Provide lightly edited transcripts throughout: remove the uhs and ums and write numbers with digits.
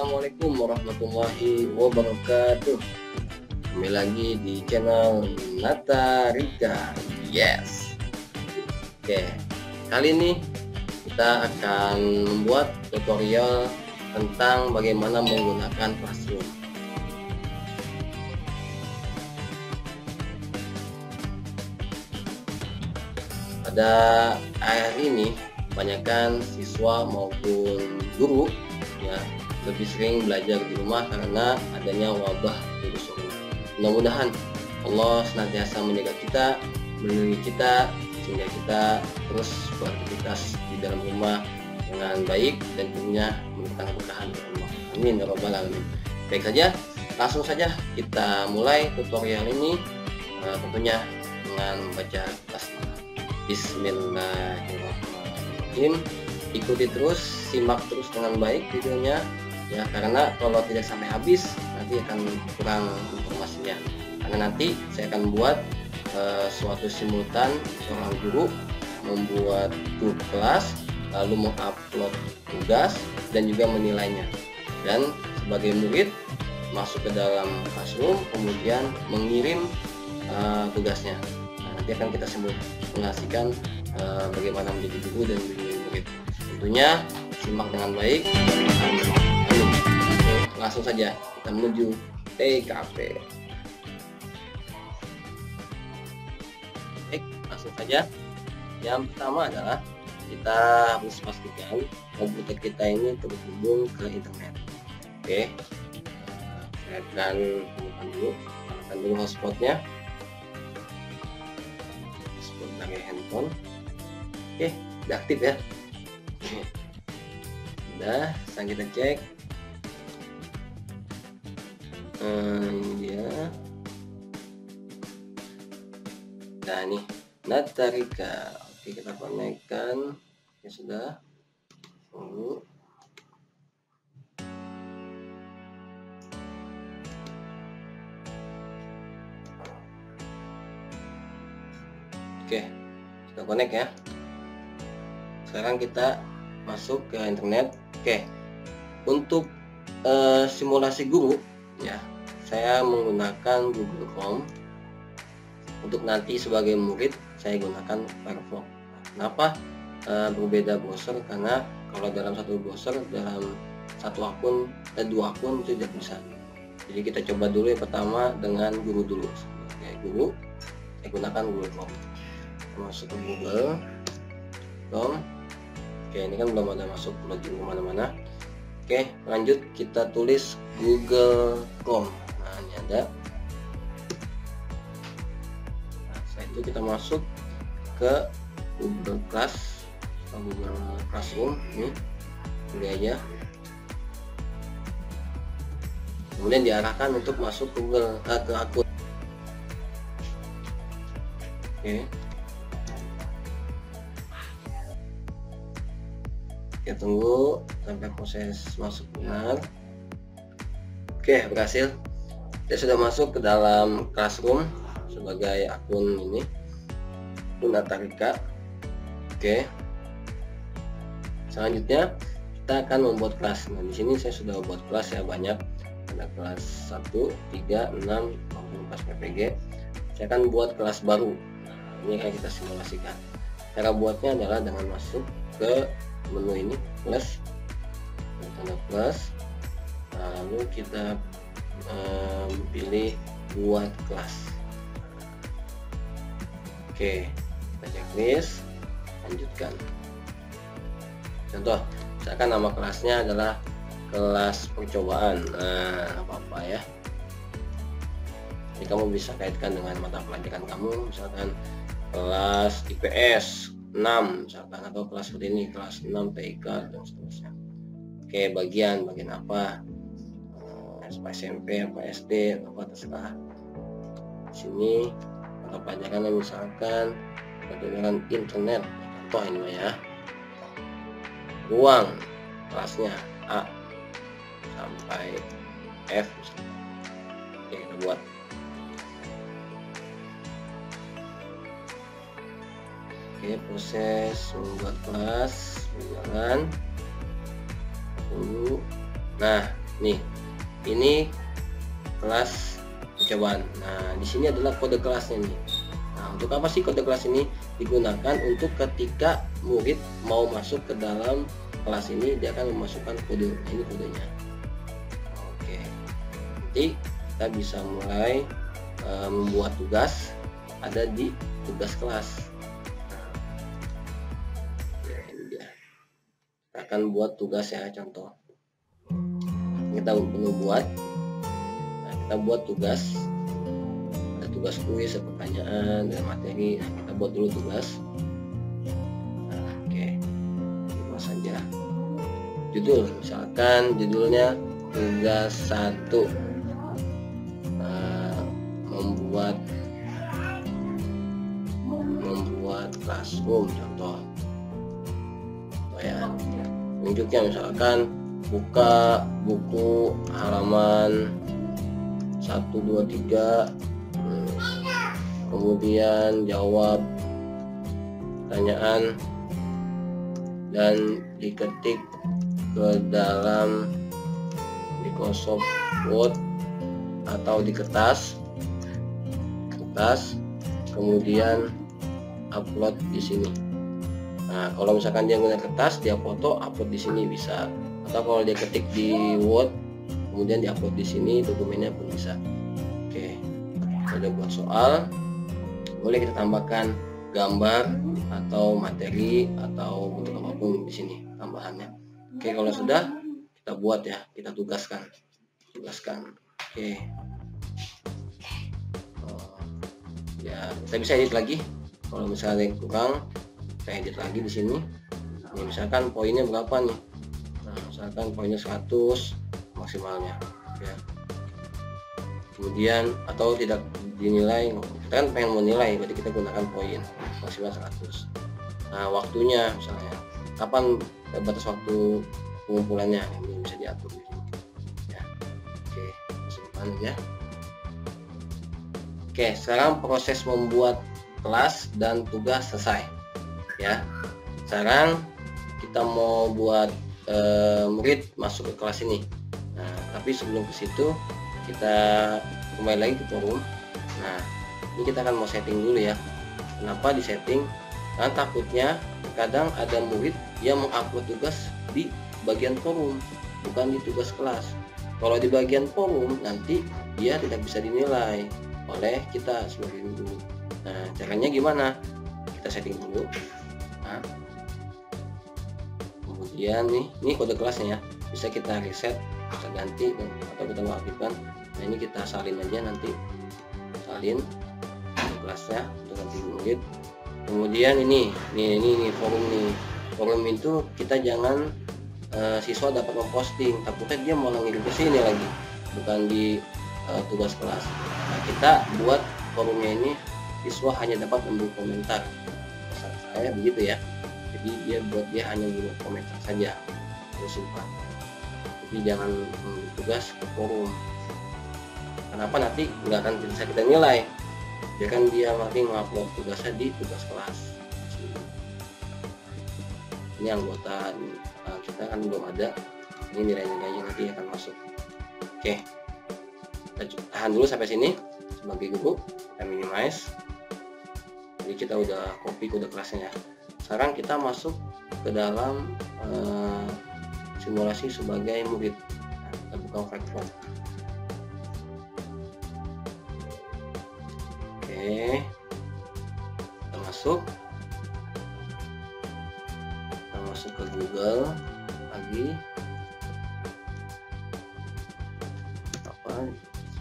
Assalamualaikum warahmatullahi wabarakatuh. Kembali lagi di channel Nata Rika. Yes. Oke, kali ini kita akan membuat tutorial tentang bagaimana menggunakan Classroom. Pada akhir ini kebanyakan siswa maupun guru ya lebih sering belajar di rumah karena adanya wabah virus corona. Mudah-mudahan Allah senantiasa menjaga kita, melindungi kita sehingga kita terus beraktivitas di dalam rumah dengan baik dan tentunya memberikan keberkahan dari Allah. Amin ya rabbal alamin. Baik saja, langsung saja kita mulai tutorial ini tentunya dengan membaca basmalah. Bismillahirrahmanirrahim. Ikuti terus, simak terus dengan baik videonya ya, karena kalau tidak sampai habis nanti akan kurang informasinya. Karena nanti saya akan buat suatu simultan seorang guru membuat grup kelas, lalu mengupload tugas dan juga menilainya, dan sebagai murid masuk ke dalam Classroom kemudian mengirim tugasnya. Nah, nanti akan kita simulasikan bagaimana menjadi guru dan menjadi murid. Tentunya simak dengan baik. Langsung saja kita menuju TKP. Baik, langsung saja. Yang pertama adalah kita harus pastikan komputer kita ini terhubung ke internet. Oke, saya akan temukan dulu, hotspotnya. Hotspot dari handphone. Oke, udah aktif ya. Udah, sekarang kita cek. Ini dia. Nah, ini Nata Rika. Oke, kita konekkan. Ya sudah. Tunggu. Oke, sudah konek ya. Sekarang kita masuk ke internet. Oke, untuk simulasi guru ya, saya menggunakan Google Chrome. Untuk nanti sebagai murid saya gunakan Firefox. Kenapa berbeda browser? Karena kalau dalam satu browser, dalam satu akun dua akun itu tidak bisa. Jadi kita coba dulu yang pertama dengan guru dulu. Oke, guru saya gunakan Google Chrome. Kita masuk ke Google Chrome. Oke, ini kan belum ada masuk login kemana-mana. Oke, lanjut kita tulis Google Chrome. Nah, ini ada. Nah, setelah itu kita masuk ke Google Class atau Google Classroom. Ini pilih aja. Kemudian diarahkan untuk masuk ke Google ke akun. Oke. Kita tunggu sampai proses masuk benar. Oke, berhasil. Dia sudah masuk ke dalam Classroom sebagai akun ini, akun Nata Rika. Oke. Selanjutnya kita akan membuat kelas. Nah, di sini saya sudah buat kelas ya, banyak. Ada kelas 1, 3, 6 maupun kelas PPG. Saya akan buat kelas baru. Nah, ini akan kita simulasikan. Cara buatnya adalah dengan masuk ke menu ini, plus, tanda plus, lalu kita pilih buat kelas. Oke, kita checklist, lanjutkan. Contoh, misalkan nama kelasnya adalah kelas percobaan. Nah, apa-apa ya. Jadi kamu bisa kaitkan dengan mata pelajaran kamu, misalkan kelas IPS 6 misalkan, atau kelas seperti ini, kelas 6 TIK dan seterusnya. Oke, bagian apa, SMP apa SD apa terserah. Di sini mata pelajarannya misalkan pelajaran internet, contoh ini ya, ruang kelasnya A sampai F misalkan. Oke, kita buat. Oke, proses membuat kelas berjalan dulu. Nah, nih, ini kelas percobaan. Nah, di sini adalah kode kelasnya nih. Nah, untuk apa sih kode kelas ini? Digunakan untuk ketika murid mau masuk ke dalam kelas ini, dia akan memasukkan kode. Ini kodenya. Oke, nanti kita bisa mulai membuat tugas ada di tugas kelas. Nah, ini dia. Kita akan buat tugas ya, contoh. Kita perlu buat. Nah, kita buat tugas. Ada tugas kuis, pertanyaan, dan materi. Nah, kita buat dulu tugas. Nah, oke, ini saja. Judul, misalkan judulnya tugas 1. Membuat classroom, contoh ya. Unjuknya misalkan buka buku halaman 1, 2, 3, kemudian jawab pertanyaan dan diketik ke dalam Microsoft Word atau di kertas, kemudian upload di sini. Nah, kalau misalkan dia gunakan kertas, dia foto, upload di sini bisa. Atau kalau dia ketik di Word, kemudian diupload di sini, dokumennya pun bisa. Oke, udah buat soal. Boleh kita tambahkan gambar atau materi atau bentuk apapun di sini tambahannya. Oke, kalau sudah kita buat ya, kita tugaskan. Oke. Ya, kita bisa edit lagi. Kalau misalnya kurang, kita edit lagi di sini. Ini misalkan poinnya berapa nih? Nah, misalkan poinnya 100 maksimalnya. Ya. Kemudian atau tidak dinilai, kita kan pengen menilai, berarti kita gunakan poin maksimal 100. Nah, waktunya misalnya kapan batas waktu pengumpulannya, ini bisa diatur di sini. Ya. Oke, simpan ya. Oke, sekarang proses membuat kelas dan tugas selesai ya. Sekarang kita mau buat murid masuk ke kelas ini. Nah, tapi sebelum ke situ kita kembali lagi ke forum. Nah, ini kita akan mau setting dulu ya. Kenapa di setting? Karena takutnya kadang ada murid yang mengupload tugas di bagian forum, bukan di tugas kelas. Kalau di bagian forum nanti dia tidak bisa dinilai oleh kita sebagai guru. Nah, caranya gimana? Kita setting dulu. Nah, kemudian ini kode kelasnya ya, bisa kita reset, kita ganti atau kita aktifkan. Nah, ini kita salin aja, nanti salin kode kelasnya untuk ganti murid. Kemudian ini forum nih. Forum itu kita jangan siswa dapat memposting, takutnya dia mau ngirim ke sini lagi, bukan di tugas kelas. Nah, kita buat forumnya ini siswa hanya dapat memberi komentar. Saya begitu ya. Jadi dia hanya memberi komentar saja, harus simpan. Jadi jangan tugas ke forum. Kenapa? Nanti nggak akan bisa kita nilai. Dia kan dia nanti mengupload tugasnya di tugas kelas. Ini anggota kita kan belum ada. Ini nilai-nilainya nanti akan masuk. Oke. Kita tahan dulu sampai sini sebagai guru, kita minimize. Jadi kita udah copy kode kelasnya ya. Sekarang kita masuk ke dalam simulasi sebagai murid. Nah, kita buka platform. Oke, kita masuk ke Google lagi.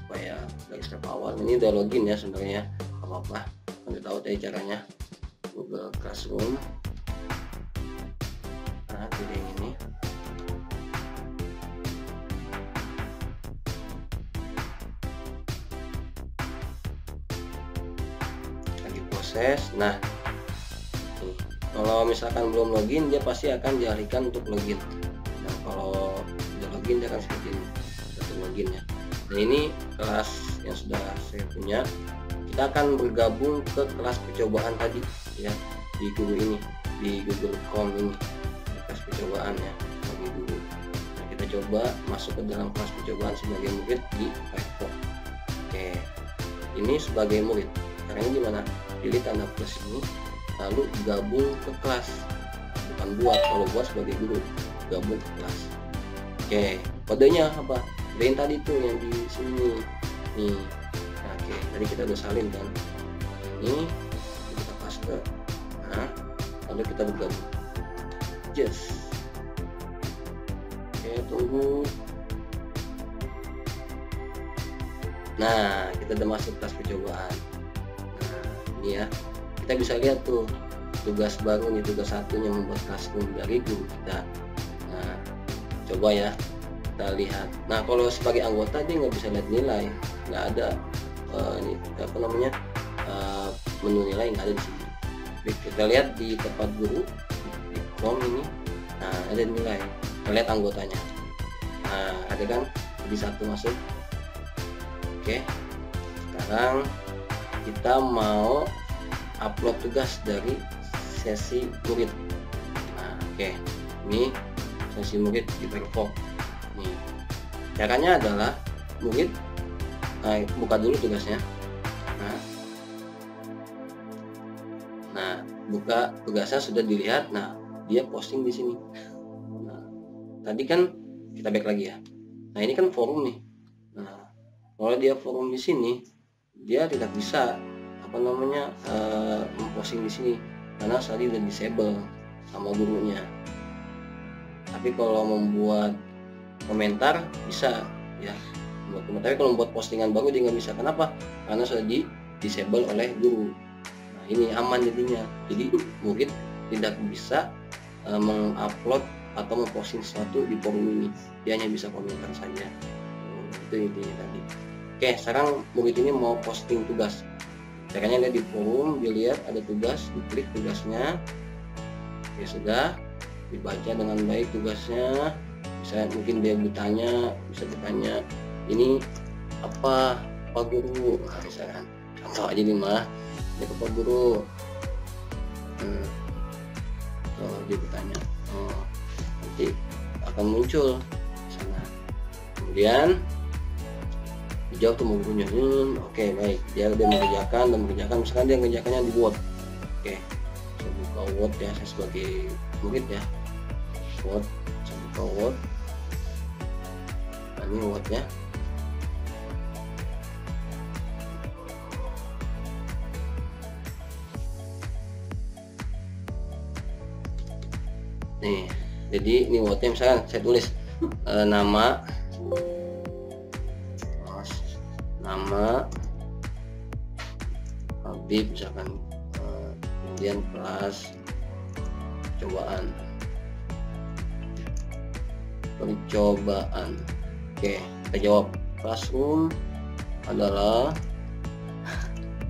Supaya dari step awal ini udah login ya, sebenarnya apa-apa, nanti tahu tadi caranya. Google Classroom. Nah, pilih yang ini. Lagi proses. Nah, kalau misalkan belum login, dia pasti akan dialihkan untuk login. Nah, kalau udah login, dia akan seperti ini, untuk login ya. Nah, ini kelas yang sudah saya punya. Kita akan bergabung ke kelas percobaan tadi ya, di guru ini, di Google Chrome ini, kelas percobaan ya bagi guru. Nah, kita mencoba masuk ke dalam kelas percobaan sebagai murid di Firefox. Oke, ini sebagai murid. Caranya gimana? Pilih tanda plus ini, lalu gabung ke kelas. Bukan buat, kalau buat sebagai guru, gabung ke kelas. Oke, kodenya apa? Yang tadi tuh yang di sini nih. Nah, oke, tadi kita udah salin kan. Ini kita paste. Nah, lalu kita bergabung. Yes. Oke, tunggu. Nah, kita udah masuk kelas percobaan. Nah, ini ya, kita bisa lihat tuh tugas baru nih, tugas satunya membuat classroom dari guru kita. Nah, coba ya kita lihat. Nah, kalau sebagai anggota dia nggak bisa lihat nilai, nggak ada ini apa namanya menu nilai, nggak ada di sini. Kita lihat di tempat guru di Chrome ini. Nah, ada nilai. Kita lihat anggotanya. Nah, ada kan? Jadi satu masuk. Oke, sekarang kita mau upload tugas dari sesi murid. Nah, oke, ini sesi murid di Firefox. Nih, caranya adalah murid buka dulu tugasnya. Nah, buka tugasnya sudah dilihat. Nah, dia posting di sini. Nah, tadi kan kita back lagi ya. Nah, ini kan forum nih. Nah, kalau dia forum di sini, dia tidak bisa apa namanya memposting di sini karena tadi udah disable sama gurunya. Tapi kalau membuat komentar bisa ya, membuat komentar. Tapi kalau membuat postingan baru dia nggak bisa. Kenapa? Karena sudah di disable oleh guru. Nah, ini aman jadinya. Jadi murid tidak bisa mengupload atau memposting sesuatu di forum ini. Dia hanya bisa komentar saja. Itu intinya tadi. Oke, sekarang murid ini mau posting tugas. Caranya lihat di forum, dilihat ada tugas, diklik tugasnya. Oke, sudah dibaca dengan baik tugasnya. Bisa mungkin dia bertanya, bisa bertanya, ini apa guru? Nah, misalkan contoh aja nih mah, ini apa guru? Kalau dia bertanya, nanti akan muncul di sana. Kemudian dijawab tuh gurunya. Oke, baik, dia udah mengerjakan misalkan dia mengerjakannya di Word. Oke, saya buka Word ya, saya sebagai murid ya. Word, saya buka Word. Nah, ini Word ya. Nih, jadi ini Wordnya misalkan saya tulis nama Habib misalkan, kemudian kelas percobaan. Oke, kita jawab classroom adalah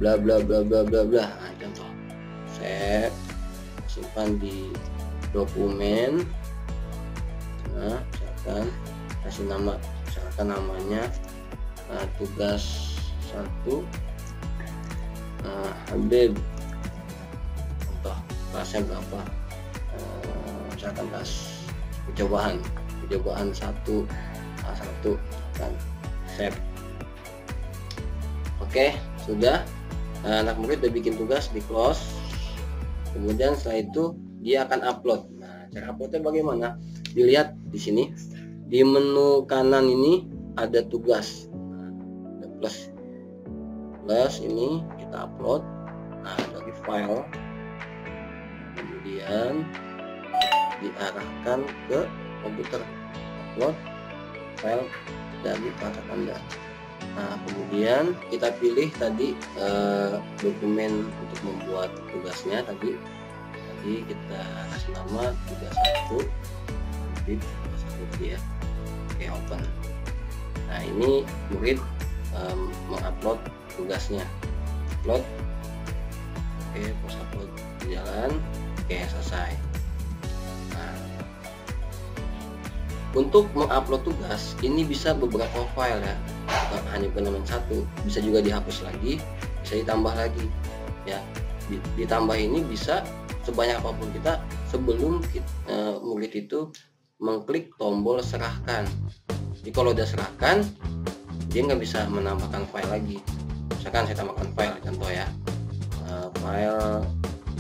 bla bla bla bla bla bla. Nah, contoh saya simpan di dokumen. Nah, misalkan kasih nama, misalkan namanya tugas 1 Habib, contoh kelasnya berapa, misalkan kelas percobaan 1 kan save. Oke, sudah. Anak murid udah bikin tugas, di close. Kemudian setelah itu dia akan upload. Nah, cara uploadnya bagaimana? Dilihat di sini di menu kanan ini ada tugas. Ada plus ini kita upload. Nah, dari file kemudian diarahkan ke komputer, upload file dari perangkat Anda. Nah, kemudian kita pilih tadi dokumen untuk membuat tugasnya. Tadi kita kasih nama tugas 1 tadi ya. Oke, open. Nah, ini murid mengupload tugasnya. Upload. Oke, post upload berjalan. Oke, selesai. Nah, untuk mengupload tugas ini bisa beberapa file ya, bukan hanya benar-benar satu, bisa juga dihapus lagi, bisa ditambah lagi ya. Ditambah ini bisa sebanyak apapun kita sebelum murid itu mengklik tombol serahkan. Jadi kalau udah serahkan, dia nggak bisa menambahkan file lagi. Misalkan saya tambahkan file, contoh ya, file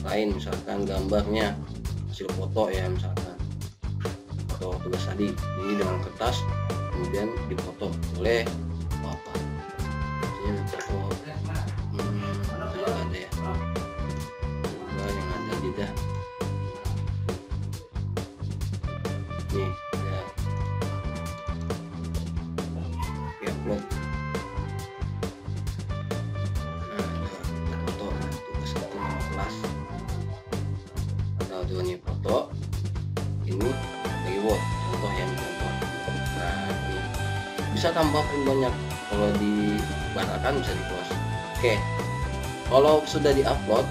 lain, misalkan gambarnya, hasil foto ya, misalkan foto tugas tadi ini dengan kertas, kemudian dipoto oleh apa? Ini foto ada ya, yang ada tidak. Nih ada upload. Ada foto tugas 1 kelas, atau ini foto ini reward, contoh ya, contoh. Nah ini bisa tambah pun banyak, kalau dibatalkan bisa di close. Oke, kalau sudah diupload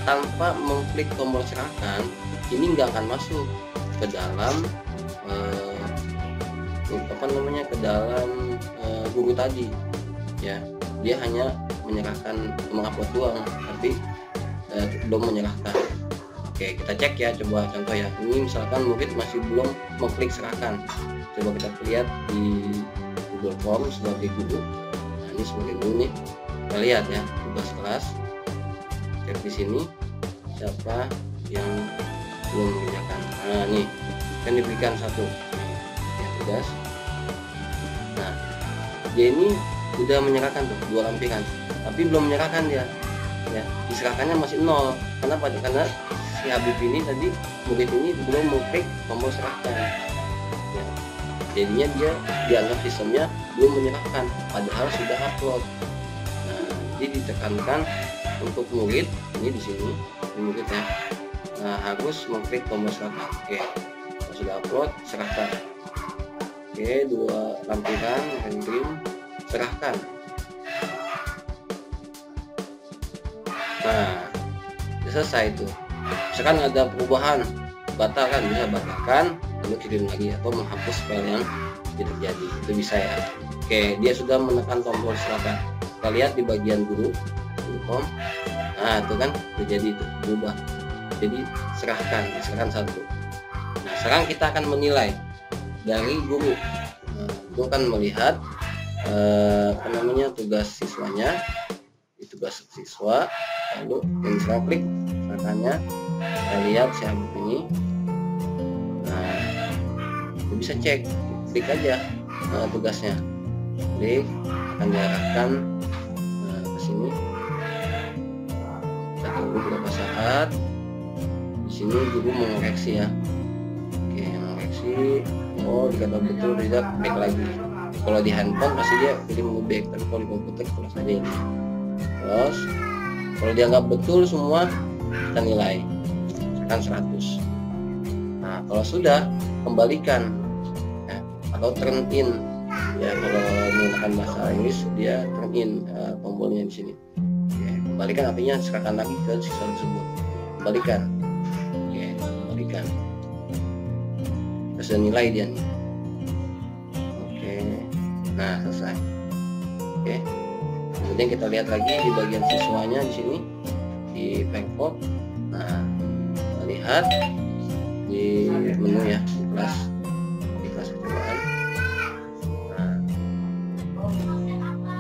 tanpa mengklik tombol serahkan, ini nggak akan masuk ke dalam ke dalam guru tadi ya. Dia hanya menyerahkan, mengupload doang, tapi belum menyerahkan. Oke, kita cek ya, coba contoh ya. Ini misalkan murid masih belum mengklik serahkan. Coba kita lihat di Google Form sebagai guru. Nah, ini sebagai guru nih, kita lihat ya, tugas kelas. Cek di sini siapa yang belum mengerjakan. Nah nih kan diberikan 1 ya, tugas. Nah dia ini udah menyerahkan tuh 2 lampiran, tapi belum menyerahkan dia ya, diserahkannya masih 0. Kenapa? Karena si Habib ini tadi, murid ini belum mengklik tombol serahkan ya. Jadinya dia dianggap sistemnya belum menyerahkan, padahal sudah upload. Nah jadi ditekankan untuk murid ini di sini, murid ya, nah, harus mengklik tombol serahkan. Oke, kalau sudah upload serahkan. Oke, 2 lampiran kirim, serahkan. Nah sudah selesai itu. Misalkan ada perubahan, batalkan, bisa batalkan lalu kirim lagi, atau menghapus file yang terjadi, itu bisa ya. Oke, dia sudah menekan tombol serahkan. Kita lihat di bagian guru form. Nah itu kan terjadi, itu berubah jadi serahkan 1. Nah sekarang kita akan menilai dari guru. Nah, guru kan melihat tugas siswanya, tugas siswa, lalu yang saya klik serahkannya, kita lihat si Habib ini. Nah kita bisa cek, klik aja tugasnya, klik, akan diarahkan ke sini. Kita tunggu beberapa saat. Di sini guru mengoreksi ya. Oke, mengoreksi. Oh, dikata betul tidak, back lagi. Kalau di handphone pasti dia pilih back, tapi kalau di komputer close aja ini. Close. Kalau dianggap betul semua, kita nilai misalkan 100. Nah kalau sudah, kembalikan ya, atau turn in ya, kalau menggunakan bahasa Inggris dia turn in tombolnya di sini. Oke, kembalikan artinya serahkan lagi ke siswa tersebut, kembalikan. Oke, kembalikan. Terus nilai dia nih. Oke, nah selesai. Oke, kemudian kita lihat lagi di bagian siswanya di sini di Frankfurt. Nah kita lihat di menu ya, di kelas percobaan. Nah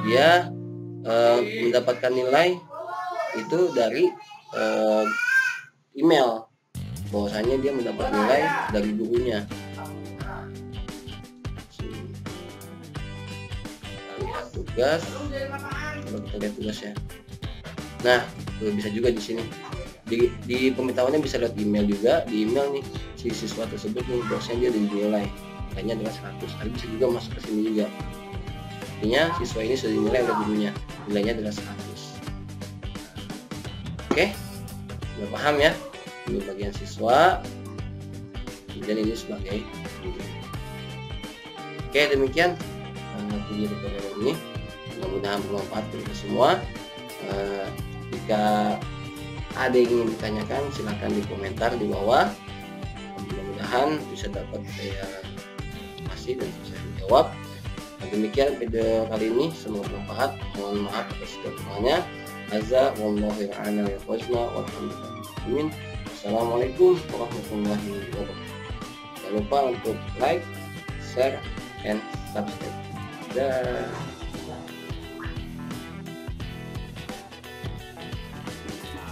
dia mendapatkan nilai itu dari email, bahwasanya dia mendapat nilai dari gurunya. Lihat tugas, coba kita lihat tugasnya. Nah bisa juga di sini di pemberitahuannya bisa lihat email juga. Di email nih si siswa tersebut nih, bahwasanya dia dinilai nilainya adalah 100. Tapi bisa juga masuk ke sini juga, artinya siswa ini sudah dinilai oleh gurunya, nilainya adalah 100. Oke, sudah paham ya? Ini bagian siswa, kemudian ini sebagai guru. Oke, demikian video tutorial ini, mudah-mudahan bermanfaat untuk kita semua. Jika ada yang ingin ditanyakan, silahkan di komentar di bawah. Mudah-mudahan bisa dapat saya informasi dan bisa dijawab. Demikian video kali ini, semoga bermanfaat. Mohon maaf atas kekurangannya. Azza wallahu a'lam bishawab. Assalamualaikum warahmatullahi wabarakatuh. Jangan lupa untuk like, share, and subscribe. Dah.